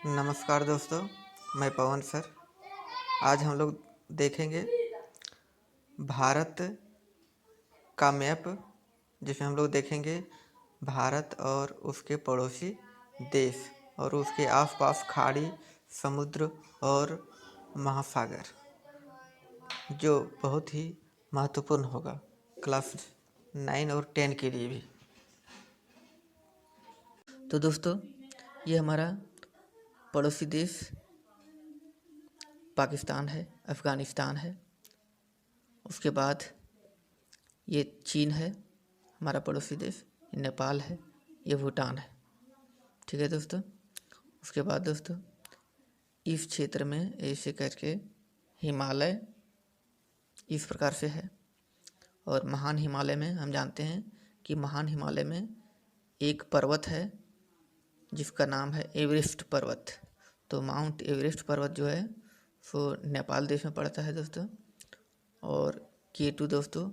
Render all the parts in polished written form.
नमस्कार दोस्तों, मैं पवन सर। आज हम लोग देखेंगे भारत का मैप, जिसमें हम लोग देखेंगे भारत और उसके पड़ोसी देश और उसके आसपास खाड़ी, समुद्र और महासागर, जो बहुत ही महत्वपूर्ण होगा क्लास 9 और 10 के लिए भी। तो दोस्तों, ये हमारा पड़ोसी देश पाकिस्तान है, अफ़गानिस्तान है। उसके बाद ये चीन है, हमारा पड़ोसी देश। नेपाल है, ये भूटान है। ठीक है दोस्तों। उसके बाद दोस्तों, इस क्षेत्र में ऐसे करके हिमालय इस प्रकार से है। और महान हिमालय में हम जानते हैं कि महान हिमालय में एक पर्वत है जिसका नाम है एवरेस्ट पर्वत। तो माउंट एवरेस्ट पर्वत जो है सो नेपाल देश में पड़ता है दोस्तों। और K2 दोस्तों,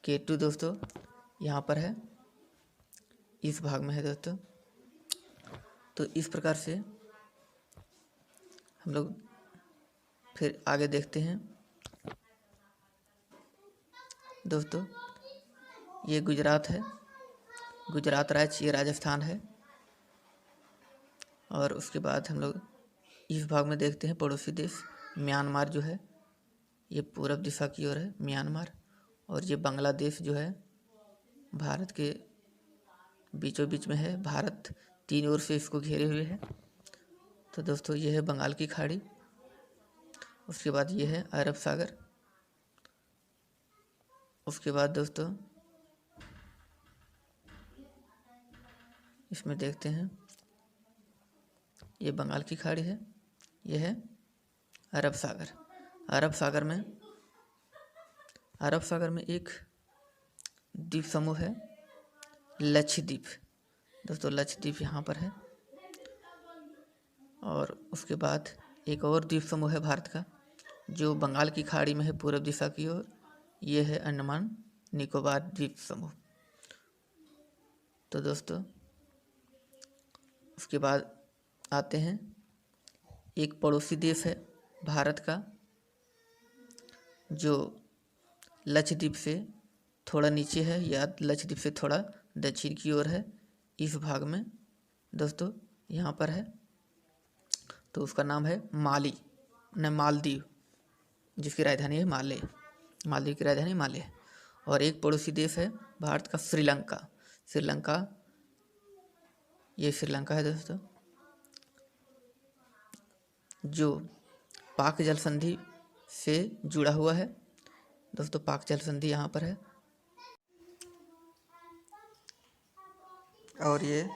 K2 दोस्तों यहाँ पर है, इस भाग में है दोस्तों। तो इस प्रकार से हम लोग फिर आगे देखते हैं दोस्तों। ये गुजरात है, गुजरात राज्य, ये राजस्थान है। और उसके बाद हम लोग इस भाग में देखते हैं पड़ोसी देश म्यांमार जो है, ये पूरब दिशा की ओर है म्यांमार। और ये बांग्लादेश जो है भारत के बीचों बीच में है। भारत 3 ओर से इसको घेरे हुए है। तो दोस्तों, ये है बंगाल की खाड़ी। उसके बाद ये है अरब सागर। उसके बाद दोस्तों इसमें देखते हैं, ये बंगाल की खाड़ी है, ये है अरब सागर। अरब सागर में एक द्वीप समूह है लक्षद्वीप। दोस्तों, लक्षद्वीप यहाँ पर है। और उसके बाद एक और द्वीप समूह है भारत का, जो बंगाल की खाड़ी में है पूर्व दिशा की ओर। ये है अंडमान निकोबार द्वीप समूह। तो दोस्तों, उसके बाद आते हैं, एक पड़ोसी देश है भारत का, जो लक्षद्वीप से थोड़ा नीचे है या लक्षद्वीप से थोड़ा दक्षिण की ओर है, इस भाग में दोस्तों यहाँ पर है। तो उसका नाम है मालदीव, जिसकी राजधानी है माले। मालदीव की राजधानी माले है। और एक पड़ोसी देश है भारत का श्रीलंका। ये श्रीलंका है दोस्तों, जो पाक जल संधि से जुड़ा हुआ है। दोस्तों, पाक जल संधि यहाँ पर है। और ये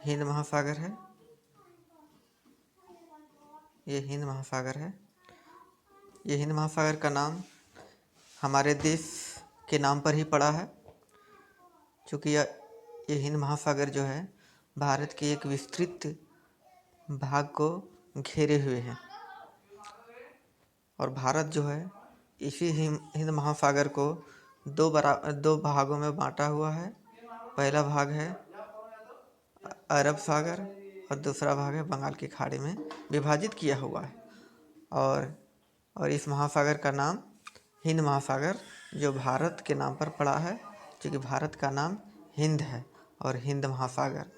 हिंद महासागर है, ये हिंद महासागर का नाम हमारे देश के नाम पर ही पड़ा है, क्योंकि ये हिंद महासागर जो है भारत के एक विस्तृत भाग को घेरे हुए है। और भारत जो है इसी हिंद महासागर को दो भागों में बांटा हुआ है। पहला भाग है अरब सागर और दूसरा भाग है बंगाल की खाड़ी में विभाजित किया हुआ है। और इस महासागर का नाम हिंद महासागर, जो भारत के नाम पर पड़ा है, क्योंकि भारत का नाम हिंद है और हिंद महासागर